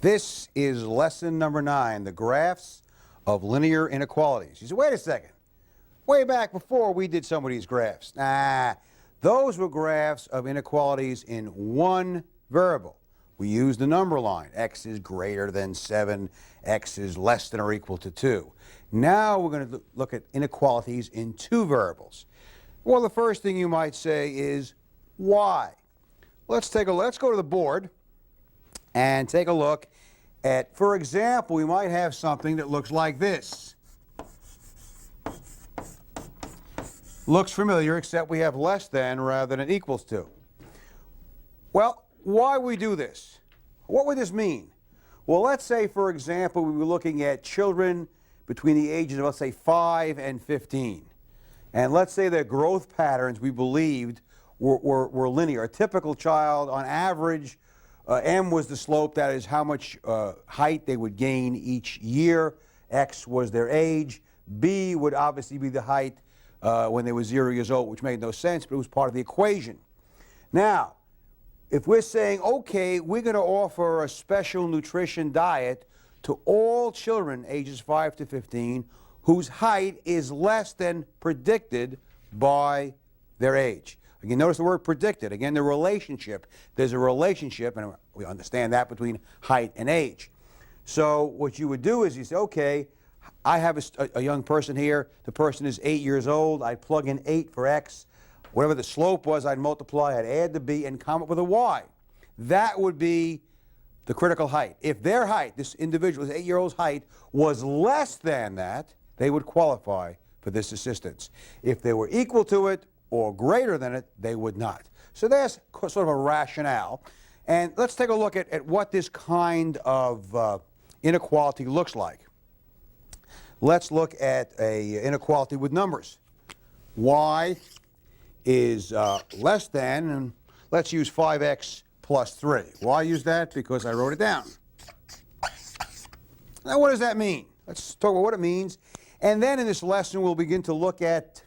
This is lesson number 9, the graphs of linear inequalities. You say, wait a second. Way back before we did some of these graphs. Those were graphs of inequalities in one variable. We used the number line. X is greater than 7. X is less than or equal to 2. Now we're going to look at inequalities in two variables. Well, the first thing you might say is y. Let's go to the board and take a look at, for example, we might have something that looks like this. Looks familiar, except we have less than rather than equals to. Well, why we do this? What would this mean? Well, let's say, for example, we were looking at children between the ages of, let's say, 5 and 15. And let's say their growth patterns, we believed, were linear. A typical child, on average, m was the slope, that is how much height they would gain each year. X was their age. B would obviously be the height when they were 0 years old, which made no sense, but it was part of the equation. Now, if we're saying, okay, we're going to offer a special nutrition diet to all children ages 5 to 15 whose height is less than predicted by their age. Again, notice the word predicted. Again, the relationship. There's a relationship, and we understand that, between height and age. So what you would do is you say, okay, I have a young person here. The person is 8 years old. I'd plug in 8 for X. Whatever the slope was, I'd multiply. I'd add the B and come up with a Y. That would be the critical height. If their height, this individual's 8-year-old's height, was less than that, they would qualify for this assistance. If they were equal to it or greater than it, they would not. So there's sort of a rationale. And let's take a look at what this kind of inequality looks like. Let's look at an inequality with numbers. Y is less than, and let's use 5x plus 3. Why use that? Because I wrote it down. Now, what does that mean? Let's talk about what it means. And then in this lesson, we'll begin to look at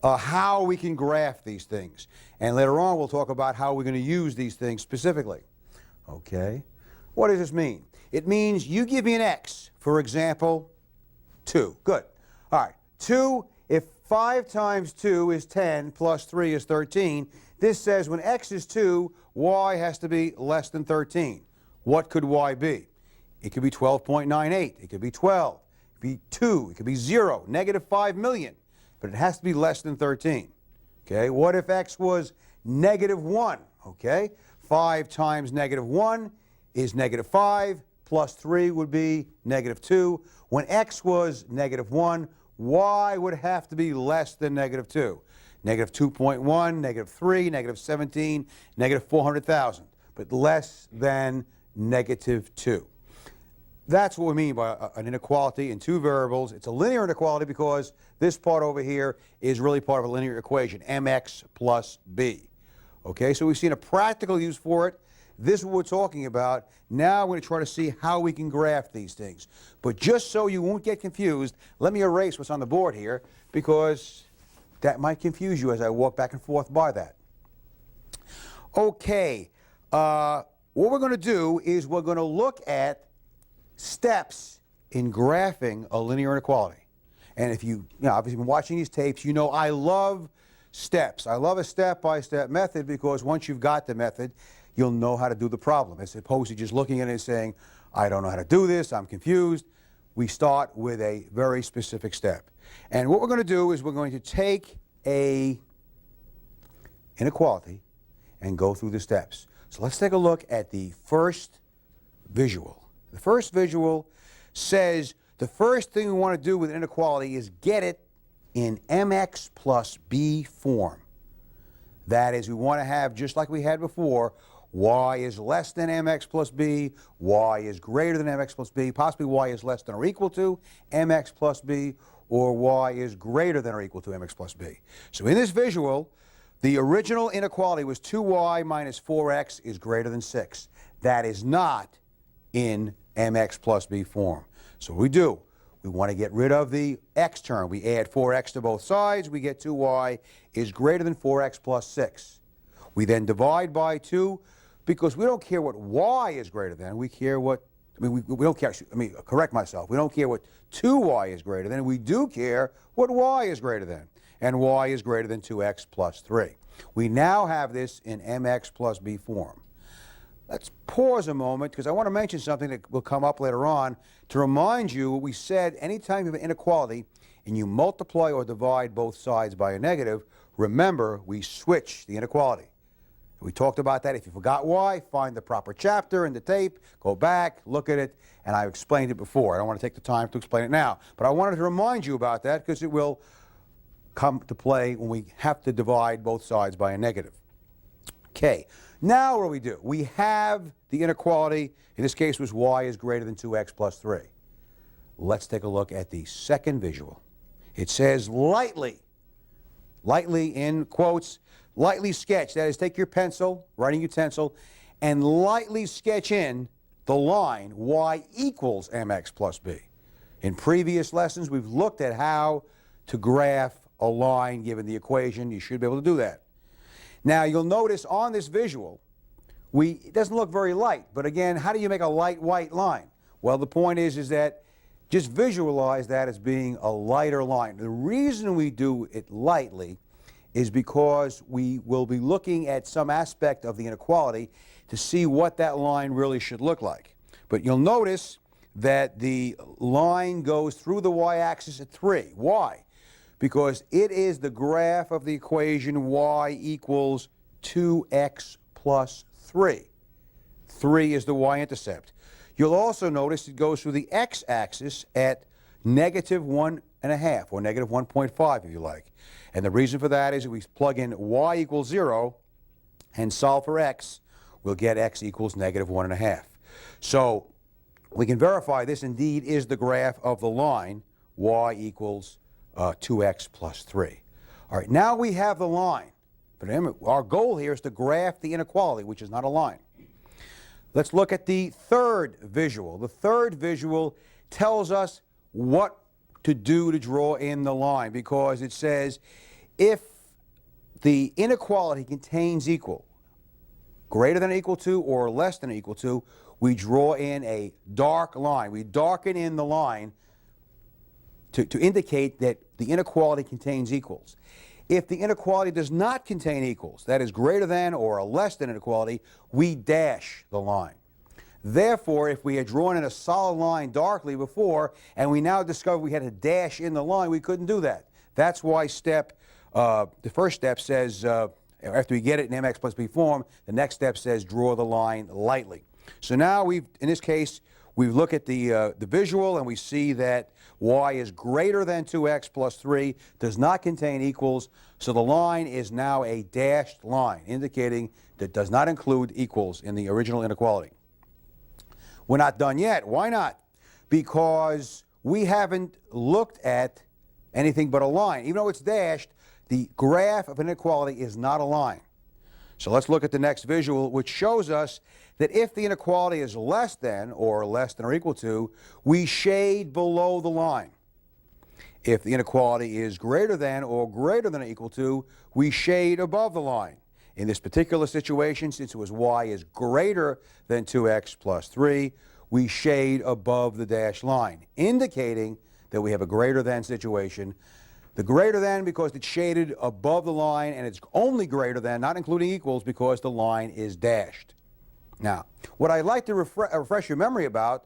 how we can graph these things. And later on, we'll talk about how we're going to use these things specifically. Okay? What does this mean? It means you give me an x, for example, 2. Good. All right. 2, if 5 times 2 is 10 plus 3 is 13, this says when x is 2, y has to be less than 13. What could y be? It could be 12.98. It could be 12. It could be 2. It could be 0. Negative 5 million. But it has to be less than 13. Okay? What if x was negative 1? Okay? 5 times negative 1 is negative 5. Plus 3 would be negative 2. When x was negative 1, y would have to be less than negative 2. Negative 2.1, negative 3, negative 17, negative 400,000. But less than negative 2. That's what we mean by an inequality in two variables. It's a linear inequality because this part over here is really part of a linear equation, mx plus b. Okay, so we've seen a practical use for it. This is what we're talking about. Now we're going to try to see how we can graph these things. But just so you won't get confused, let me erase what's on the board here because that might confuse you as I walk back and forth by that. Okay, what we're going to do is we're going to look at steps in graphing a linear inequality. And if you obviously been watching these tapes, you know I love steps. I love a step-by-step method because once you've got the method, you'll know how to do the problem, as opposed to just looking at it and saying, I don't know how to do this, I'm confused. We start with a very specific step. And what we're going to do is we're going to take an inequality and go through the steps. So let's take a look at the first visual. The first visual says the first thing we want to do with an inequality is get it in mx plus b form. That is, we want to have, just like we had before, y is less than mx plus b, y is greater than mx plus b, possibly y is less than or equal to mx plus b, or y is greater than or equal to mx plus b. So in this visual, the original inequality was 2y minus 4x is greater than 6. That is not in mx plus b form. So what we do, we want to get rid of the x term. We add 4x to both sides. We get 2y is greater than 4x plus 6. We then divide by 2 because we don't care what y is greater than, we care what, we don't care, correct myself, we don't care what 2y is greater than, we do care what y is greater than, and y is greater than 2x plus 3. We now have this in mx plus b form. Let's pause a moment because I want to mention something that will come up later on to remind you what we said. Anytime you have an inequality and you multiply or divide both sides by a negative, remember we switch the inequality. We talked about that. If you forgot why, find the proper chapter in the tape, go back, look at it, and I've explained it before. I don't want to take the time to explain it now, but I wanted to remind you about that because it will come to play when we have to divide both sides by a negative. Okay, now what do? We have the inequality. In this case was y is greater than 2x plus 3. Let's take a look at the second visual. It says lightly in quotes, lightly sketch. That is, take your pencil, writing utensil, and lightly sketch in the line y equals mx plus b. In previous lessons, we've looked at how to graph a line given the equation. You should be able to do that. Now, you'll notice on this visual, it doesn't look very light, but again, how do you make a light white line? Well, the point is that just visualize that as being a lighter line. The reason we do it lightly is because we will be looking at some aspect of the inequality to see what that line really should look like. But you'll notice that the line goes through the y-axis at 3. Why? Because it is the graph of the equation y equals 2x plus 3. 3 is the y-intercept. You'll also notice it goes through the x-axis at negative 1.5 or negative 1.5 if you like. And the reason for that is if we plug in y equals 0 and solve for x, we'll get x equals negative 1.5. So we can verify this indeed is the graph of the line y equals 2x plus 3. All right, now we have the line. But remember, our goal here is to graph the inequality, which is not a line. Let's look at the third visual. The third visual tells us what to do to draw in the line, because it says if the inequality contains equal, greater than or equal to, or less than or equal to, we draw in a dark line. We darken in the line to indicate that the inequality contains equals. If the inequality does not contain equals, that is greater than or less than inequality, we dash the line. Therefore, if we had drawn in a solid line darkly before, and we now discover we had a dash in the line, we couldn't do that. That's why the first step says, after we get it in mx plus b form, the next step says draw the line lightly. So now in this case, we look at the visual and we see that y is greater than 2x plus 3, does not contain equals, so the line is now a dashed line, indicating that it does not include equals in the original inequality. We're not done yet. Why not? Because we haven't looked at anything but a line. Even though it's dashed, the graph of an inequality is not a line. So let's look at the next visual, which shows us that if the inequality is less than or equal to, we shade below the line. If the inequality is greater than or equal to, we shade above the line. In this particular situation, since it was y is greater than 2x plus 3, we shade above the dashed line, indicating that we have a greater than situation. The greater than because it's shaded above the line, and it's only greater than, not including equals, because the line is dashed. Now, what I'd like to refresh your memory about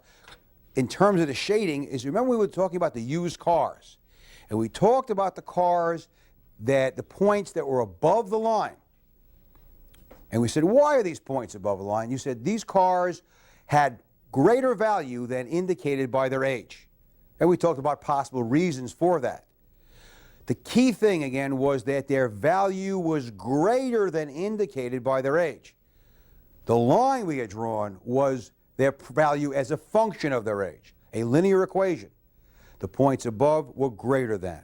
in terms of the shading is, remember we were talking about the used cars. And we talked about the cars the points that were above the line. And we said, why are these points above the line? You said these cars had greater value than indicated by their age. And we talked about possible reasons for that. The key thing, again, was that their value was greater than indicated by their age. The line we had drawn was their value as a function of their age, a linear equation. The points above were greater than.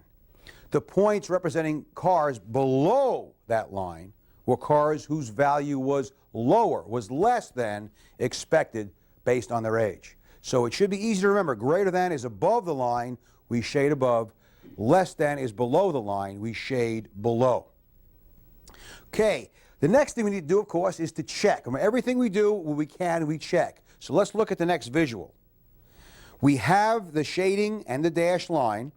The points representing cars below that line were cars whose value was lower, was less than expected based on their age. So it should be easy to remember. Greater than is above the line, we shade above. Less than is below the line, we shade below. Okay, The next thing we need to do, of course, is to check. Remember, everything we do, when we can, we check. So let's look at the next visual. We have the shading and the dashed line,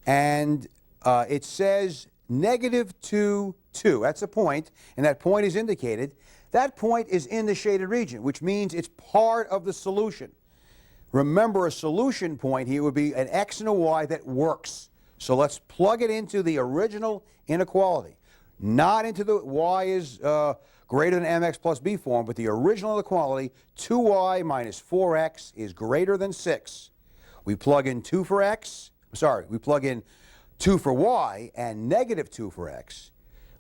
and it says -2, 2. That's a point, and that point is indicated. That point is in the shaded region, which means it's part of the solution. Remember, a solution point here would be an x and a y that works. So let's plug it into the original inequality. Not into the y is greater than mx plus b form, but the original inequality, 2y minus 4x is greater than 6. We plug in 2 for x, we plug in 2 for y and -2 for x.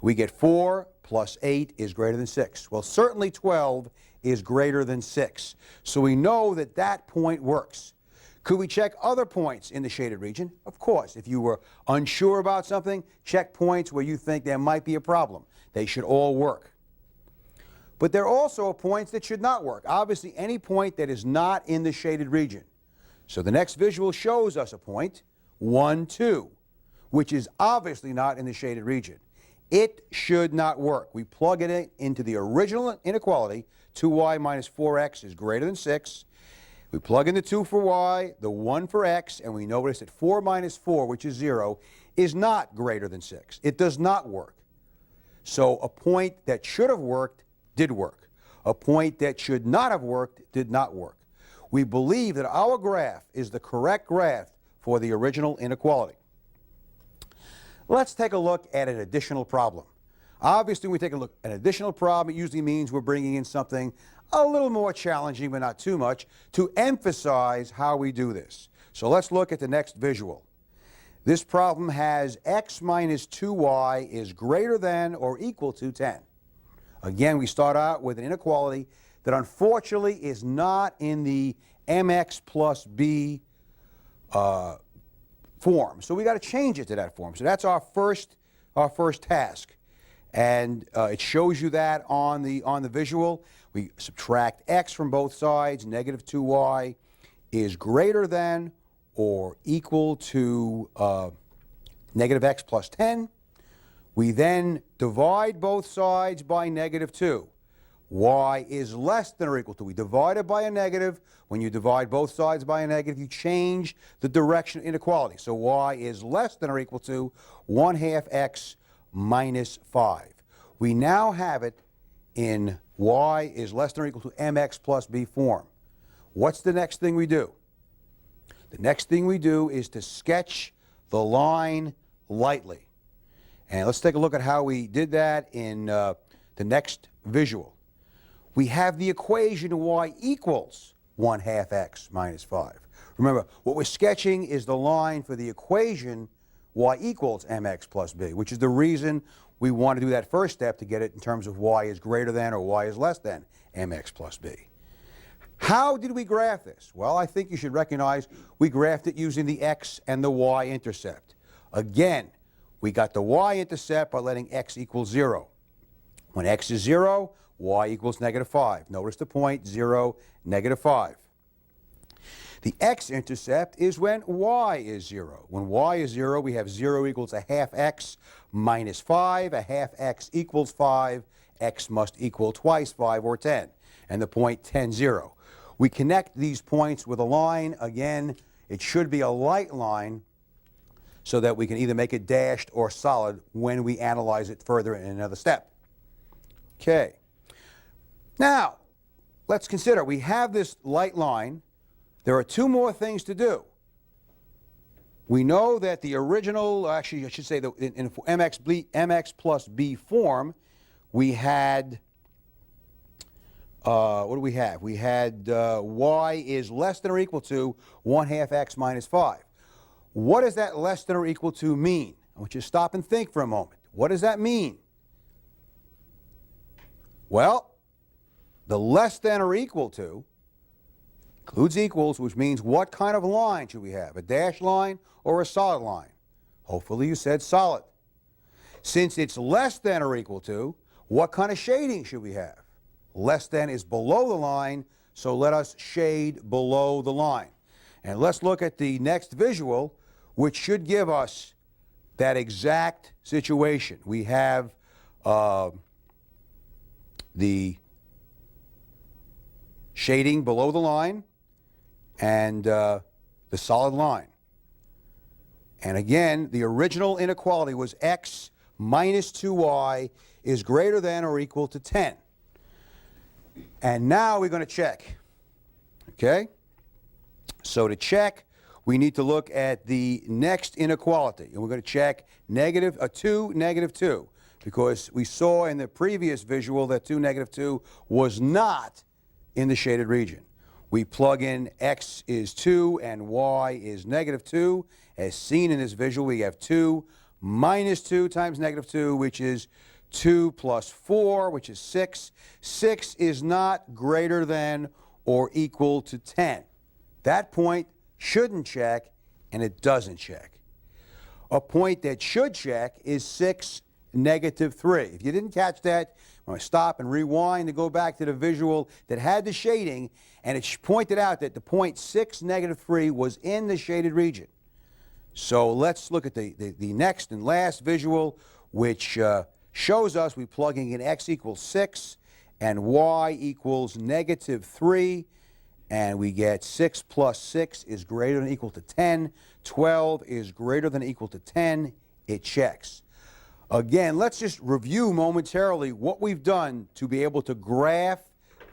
We get 4 plus 8 is greater than 6. Well, certainly 12 is greater than 6. So we know that that point works. Could we check other points in the shaded region? Of course. If you were unsure about something, check points where you think there might be a problem. They should all work. But there are also points that should not work. Obviously, any point that is not in the shaded region. So the next visual shows us a point, 1, 2, which is obviously not in the shaded region. It should not work. We plug it into the original inequality, 2y minus 4x is greater than 6. We plug in the 2 for y, the 1 for x, and we notice that 4 minus 4, which is 0, is not greater than 6. It does not work. So a point that should have worked did work. A point that should not have worked did not work. We believe that our graph is the correct graph for the original inequality. Let's take a look at an additional problem. Obviously, when we take a look at an additional problem, it usually means we're bringing in something a little more challenging, but not too much, to emphasize how we do this. So let's look at the next visual. This problem has x minus 2y is greater than or equal to 10. Again, we start out with an inequality that unfortunately is not in the mx plus b form. So we got to change it to that form. So that's our first task. And it shows you that on the visual. We subtract x from both sides. -2y is greater than or equal to -x plus 10. We then divide both sides by -2. Y is less than or equal to. We divide it by a negative. When you divide both sides by a negative, you change the direction of inequality. So y is less than or equal to 1/2 x minus 5. We now have it in y is less than or equal to mx plus b form. What's the next thing we do? The next thing we do is to sketch the line lightly. And let's take a look at how we did that in the next visual. We have the equation y equals 1/2 x minus 5. Remember, what we're sketching is the line for the equation y equals mx plus b, which is the reason we want to do that first step to get it in terms of y is greater than or y is less than mx plus b. How did we graph this? Well, I think you should recognize we graphed it using the x and the y-intercept. Again, we got the y-intercept by letting x equal 0. When x is 0, y equals -5. Notice the point, 0, -5. The x-intercept is when y is 0. When y is 0, we have 0 equals 1/2 x minus 5. 1/2 x equals 5. X must equal twice 5 or 10. And the point 10, 0. We connect these points with a line. Again, it should be a light line so that we can either make it dashed or solid when we analyze it further in another step. Okay. Now, let's consider we have this light line. There are two more things to do. We know that the original, actually I should say that in mx plus b form, we had, what do we have? We had y is less than or equal to 1/2 x minus 5. What does that less than or equal to mean? I want you to stop and think for a moment. What does that mean? Well, the less than or equal to includes equals, which means what kind of line should we have? A dashed line or a solid line? Hopefully you said solid. Since it's less than or equal to, what kind of shading should we have? Less than is below the line, so let us shade below the line. And let's look at the next visual, which should give us that exact situation. We have the shading below the line and the solid line. And again, the original inequality was x minus 2y is greater than or equal to 10. And now we're going to check. Okay? So to check, we need to look at the next inequality. And we're going to check negative 2, negative 2. Because we saw in the previous visual that 2, negative 2 was not in the shaded region. We plug in x is 2 and y is negative 2. As seen in this visual, we have 2 minus 2 times negative 2, which is 2 plus 4, which is 6. 6 is not greater than or equal to 10. That point shouldn't check, and it doesn't check. A point that should check is 6, negative 3. If you didn't catch that, I'm going to stop and rewind and go back to the visual that had the shading, and it pointed out that the point 6, negative 3 was in the shaded region. So let's look at the next and last visual, which shows us we're plugging in x equals 6 and y equals negative 3, and we get 6 plus 6 is greater than or equal to 10. 12 is greater than or equal to 10. It checks. Again, let's just review momentarily what we've done to be able to graph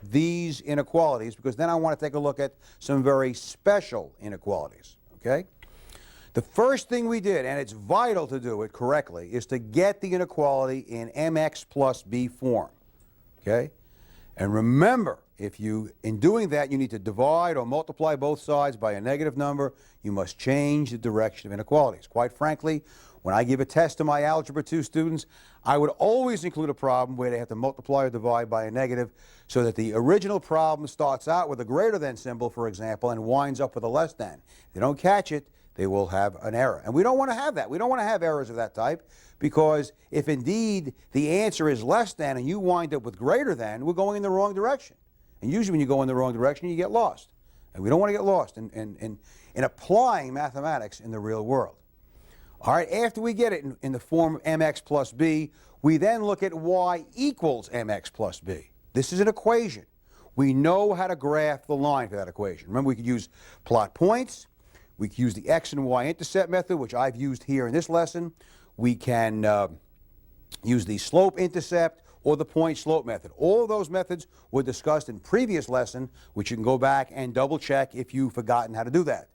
these inequalities, because then I want to take a look at some very special inequalities. Okay? The first thing we did, and it's vital to do it correctly, is to get the inequality in mx plus b form. Okay? And remember, in doing that, you need to divide or multiply both sides by a negative number. You must change the direction of inequalities. Quite frankly, when I give a test to my Algebra 2 students, I would always include a problem where they have to multiply or divide by a negative, so that the original problem starts out with a greater than symbol, for example, and winds up with a less than. If they don't catch it, they will have an error. And we don't want to have that. We don't want to have errors of that type, because if indeed the answer is less than and you wind up with greater than, we're going in the wrong direction. And usually when you go in the wrong direction, you get lost. And we don't want to get lost in applying mathematics in the real world. All right, after we get it in the form of mx plus b, we then look at y equals mx plus b. This is an equation. We know how to graph the line for that equation. Remember, we could use plot points. We could use the x and y intercept method, which I've used here in this lesson. We can use the slope intercept or the point slope method. All of those methods were discussed in previous lesson, which you can go back and double check if you've forgotten how to do that.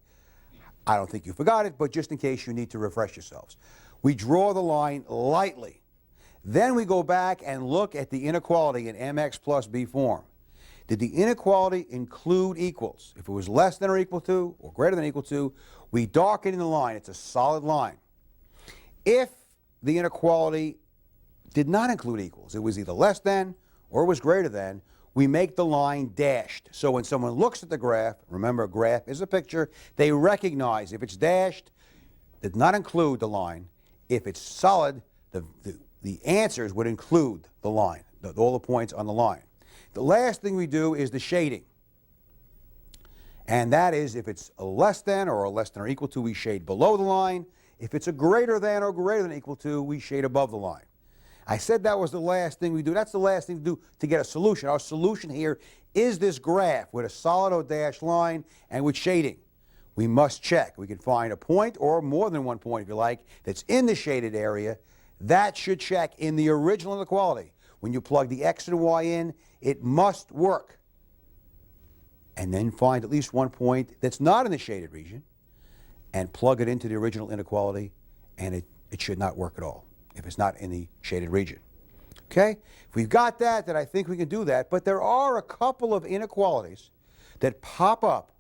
I don't think you forgot it, but just in case you need to refresh yourselves. We draw the line lightly. Then we go back and look at the inequality in mx plus b form. Did the inequality include equals? If it was less than or equal to or greater than or equal to, we darken the line. It's a solid line. If the inequality did not include equals, it was either less than or it was greater than, we make the line dashed. So when someone looks at the graph, remember a graph is a picture, they recognize if it's dashed, did not include the line. If it's solid, the answers would include the line, all the points on the line. The last thing we do is the shading. And that is if it's a less than or equal to, we shade below the line. If it's a greater than or greater than or equal to, we shade above the line. I said that was the last thing we do. That's the last thing to do to get a solution. Our solution here is this graph with a solid or dashed line and with shading. We must check. We can find a point or more than one point, if you like, that's in the shaded area. That should check in the original inequality. When you plug the x and y in, it must work. And then find at least one point that's not in the shaded region and plug it into the original inequality, and it should not work at all if it's not in the shaded region. Okay? If we've got that, then I think we can do that. But there are a couple of inequalities that pop up,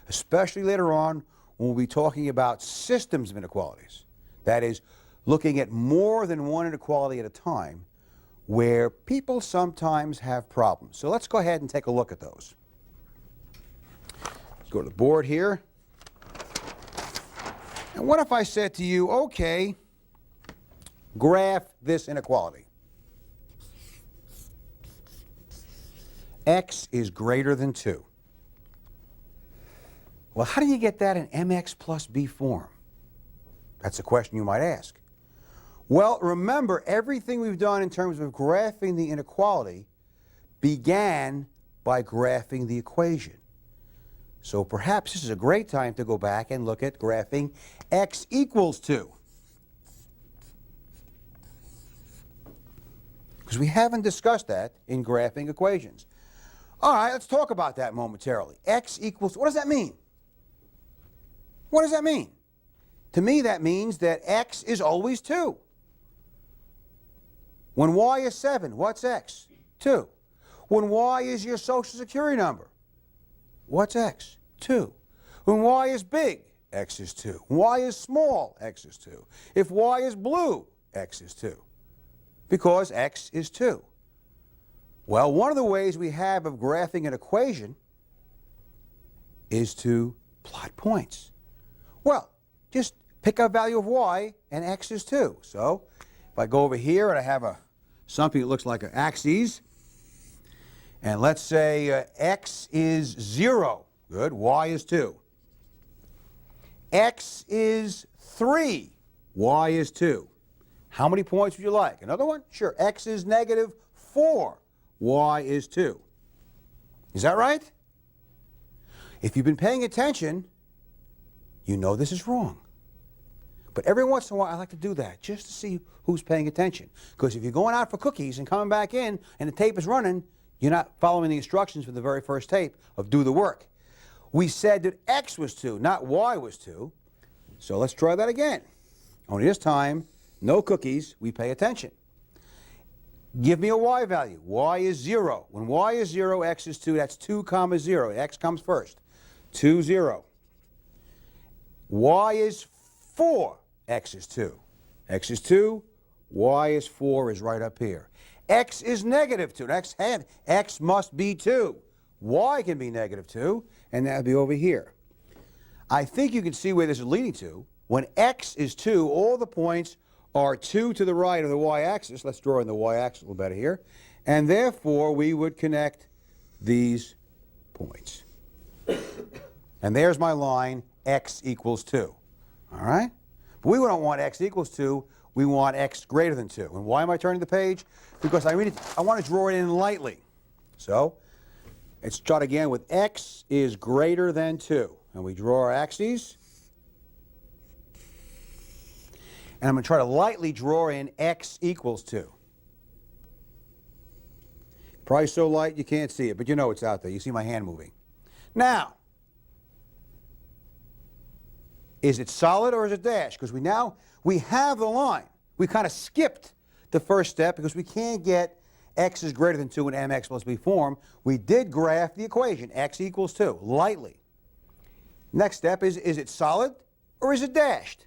especially later on when we'll be talking about systems of inequalities. That is, looking at more than one inequality at a time, where people sometimes have problems. So let's go ahead and take a look at those. Let's go to the board here. And what if I said to you, okay, graph this inequality. X is greater than 2. Well, how do you get that in mx plus b form? That's a question you might ask. Well, remember, everything we've done in terms of graphing the inequality began by graphing the equation. So perhaps this is a great time to go back and look at graphing x equals 2. Because we haven't discussed that in graphing equations. All right, let's talk about that momentarily. X equals, what does that mean? What does that mean? To me, that means that x is always 2. When y is 7, what's x? 2. When y is your social security number, what's x? 2. When y is big, x is 2. When y is small, x is 2. If y is blue, x is 2. Because x is 2. Well, one of the ways we have of graphing an equation is to plot points. Well, just pick a value of y, and x is 2. So if I go over here and I have something that looks like an axis, and let's say x is 0. Good. Y is 2. X is 3. Y is 2. How many points would you like? Another one? Sure. X is negative 4. Y is 2. Is that right? If you've been paying attention, you know this is wrong. But every once in a while, I like to do that just to see who's paying attention. Because if you're going out for cookies and coming back in and the tape is running, you're not following the instructions for the very first tape of do the work. We said that x was 2, not y was 2. So let's try that again. Only this time, no cookies, we pay attention. Give me a y value. Y is 0. When y is 0, x is 2. That's 2 comma 0. X comes first. 2, 0. Y is 4. X is 2. X is 2. Y is 4 is right up here. X is negative 2. X must be 2. Y can be negative 2, and that would be over here. I think you can see where this is leading to. When x is 2, all the points are 2 to the right of the y-axis. Let's draw in the y-axis a little better here. And therefore, we would connect these points. And there's my line, x equals 2. All right? But we don't want x equals 2. We want x greater than 2. And why am I turning the page? Because I want to draw it in lightly. So let's start again with x is greater than 2. And we draw our axes. And I'm going to try to lightly draw in x equals 2. Probably so light you can't see it, but you know it's out there. You see my hand moving. Now, is it solid or is it dashed? Because we have the line. We kind of skipped the first step because we can't get x is greater than 2 in mx plus b form. We did graph the equation, x equals 2, lightly. Next step is it solid or is it dashed?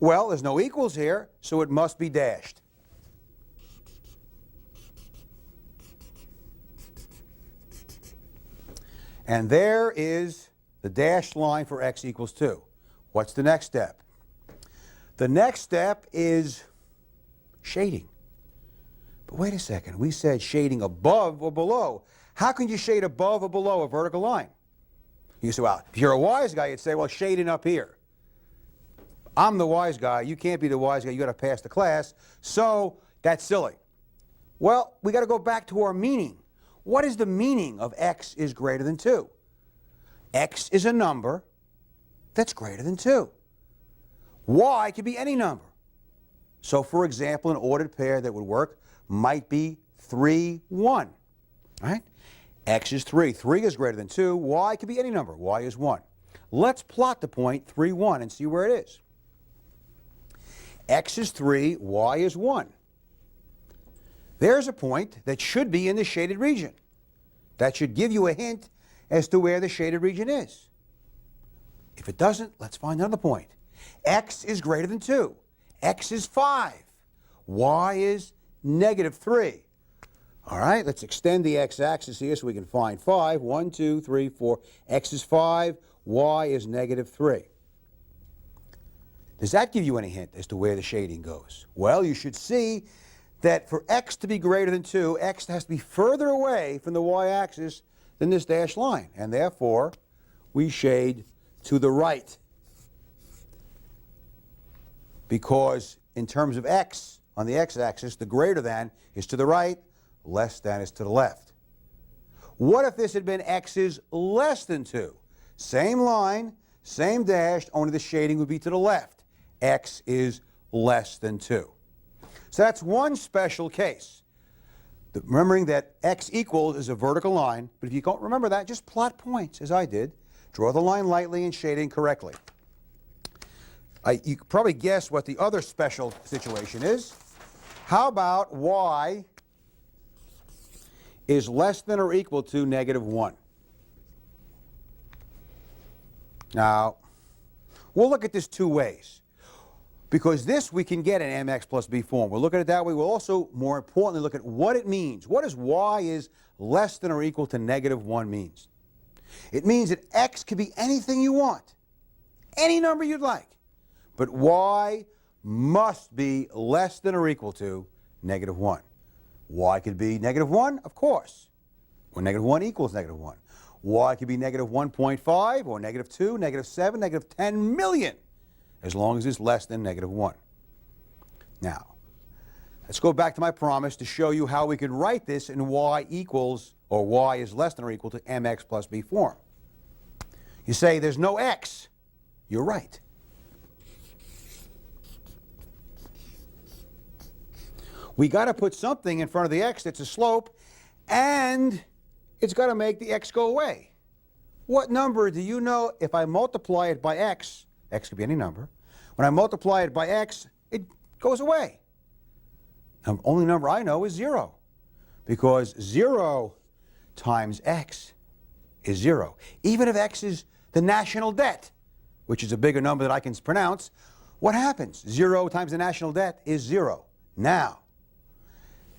Well, there's no equals here, so it must be dashed. And there is the dashed line for x equals 2. What's the next step? The next step is shading. But wait a second, we said shading above or below. How can you shade above or below a vertical line? You say, well, if you're a wise guy, you'd say, well, shading up here. I'm the wise guy. You can't be the wise guy. You got to pass the class. So that's silly. Well, we got to go back to our meaning. What is the meaning of x is greater than 2? X is a number that's greater than 2. Y can be any number. So, for example, an ordered pair that would work might be 3, 1. Right? X is 3. 3 is greater than 2. Y can be any number. Y is 1. Let's plot the point 3, 1 and see where it is. X is 3, y is 1. There's a point that should be in the shaded region. That should give you a hint as to where the shaded region is. If it doesn't, let's find another point. X is greater than 2. X is 5. Y is negative 3. All right, let's extend the x-axis here so we can find 5. 1, 2, 3, 4. X is 5. Y is negative 3. Does that give you any hint as to where the shading goes? Well, you should see that for x to be greater than 2, x has to be further away from the y-axis than this dashed line. And therefore, we shade to the right. Because in terms of x, on the x-axis, the greater than is to the right, less than is to the left. What if this had been x is less than 2? Same line, same dash, only the shading would be to the left. X is less than 2. So that's one special case. Remembering that x equals is a vertical line, but if you don't remember that, just plot points, as I did. Draw the line lightly and shading correctly. You could probably guess what the other special situation is. How about y is less than or equal to -1? Now, we'll look at this two ways, because this we can get in mx plus b form. We'll look at it that way. We'll also, more importantly, look at what it means. What does y is less than or equal to -1 means? It means that x could be anything you want, any number you'd like, but y must be less than or equal to -1. Y could be -1, of course, or -1 equals -1. Y could be -1.5 or -2, -7, -10 million, as long as it's less than -1. Now, let's go back to my promise to show you how we could write this in y equals, or y is less than or equal to mx plus b form. You say there's no x. You're right. We got to put something in front of the x that's a slope, and it's got to make the x go away. What number do you know if I multiply it by x, x could be any number, when I multiply it by x, it goes away. The only number I know is 0, because 0 times x is 0. Even if x is the national debt, which is a bigger number that I can pronounce, what happens? 0 times the national debt is 0. Now,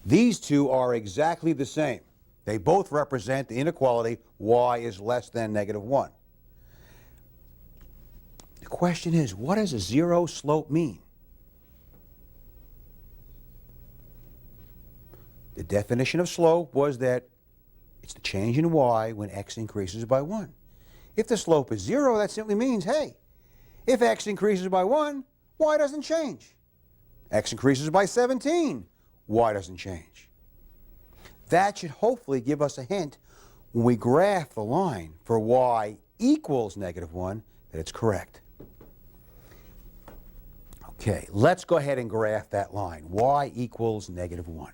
these two are exactly the same. They both represent the inequality y is less than -1. The question is, what does a 0 slope mean? The definition of slope was that it's the change in y when x increases by 1. If the slope is 0, that simply means, hey, if x increases by 1, y doesn't change. X increases by 17, y doesn't change. That should hopefully give us a hint when we graph the line for y equals -1 that it's correct. Okay, let's go ahead and graph that line. Y equals -1.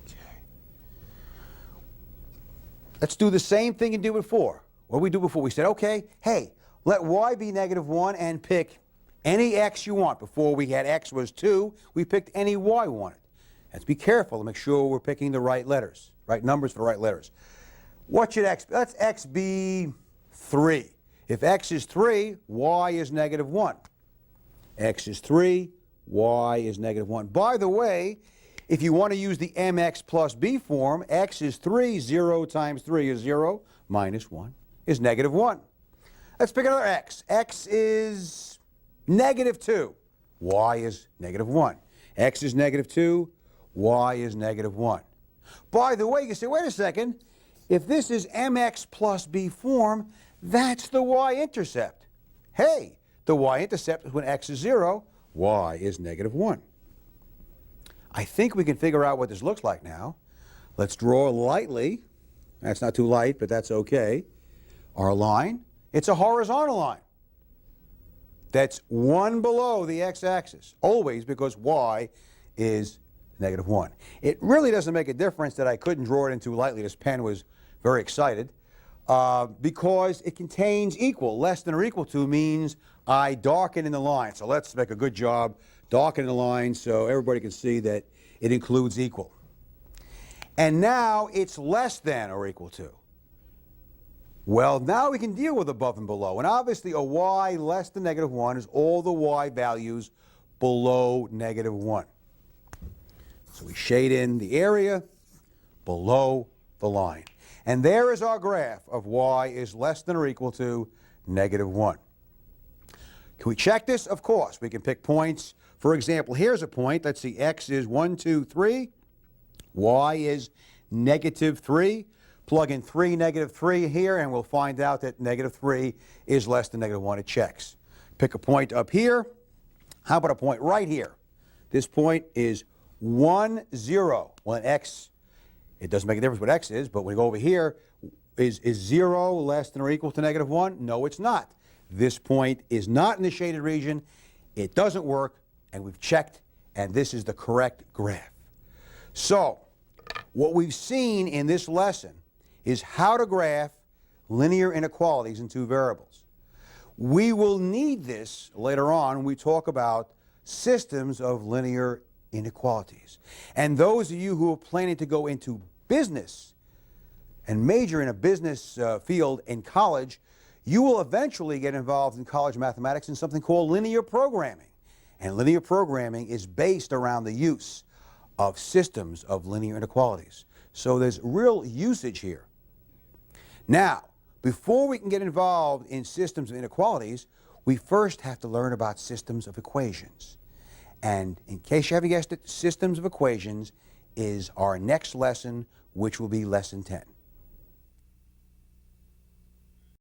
Okay. Let's do the same thing you did before. What did we do before? We said, okay, hey, let y be -1 and pick any x you want. Before we had x was 2, we picked any y we wanted. Let's be careful to make sure we're picking the right letters, right numbers for the right letters. What should x be? Let's x be 3. If x is 3, y is -1. X is 3, y is -1. By the way, if you want to use the mx plus b form, x is 3, 0 times 3 is 0, minus 1 is -1. Let's pick another x. X is -2. Y is -1. X is -2. Y is -1. By the way, you say, wait a second. If this is mx plus b form, that's the y-intercept. Hey, the y-intercept is when x is 0, y is -1. I think we can figure out what this looks like now. Let's draw lightly. That's not too light, but that's okay. Our line. It's a horizontal line. That's 1 below the x-axis, always, because y is -1. It really doesn't make a difference that I couldn't draw it in too lightly. This pen was very excited, because it contains equal. Less than or equal to means I darken in the line. So let's make a good job darkening the line so everybody can see that it includes equal. And now it's less than or equal to. Well, now we can deal with above and below. And obviously a y less than -1 is all the y values below -1. So we shade in the area below the line. And there is our graph of y is less than or equal to -1. Can we check this? Of course. We can pick points. For example, here's a point. Let's see, x is 1, 2, 3. Y is -3. Plug in 3, -3 here, and we'll find out that -3 is less than -1. It checks. Pick a point up here. How about a point right here? This point is 1, 0. Well, in x, it doesn't make a difference what x is, but when we go over here, is 0 less than or equal to negative 1? No, it's not. This point is not in the shaded region. It doesn't work, and we've checked, and this is the correct graph. So, what we've seen in this lesson is how to graph linear inequalities in two variables. We will need this later on when we talk about systems of linear inequalities. And those of you who are planning to go into business and major in a business field in college, you will eventually get involved in college mathematics in something called linear programming. And linear programming is based around the use of systems of linear inequalities. So there's real usage here. Now, before we can get involved in systems of inequalities, we first have to learn about systems of equations. And in case you haven't guessed it, systems of equations is our next lesson, which will be lesson 10.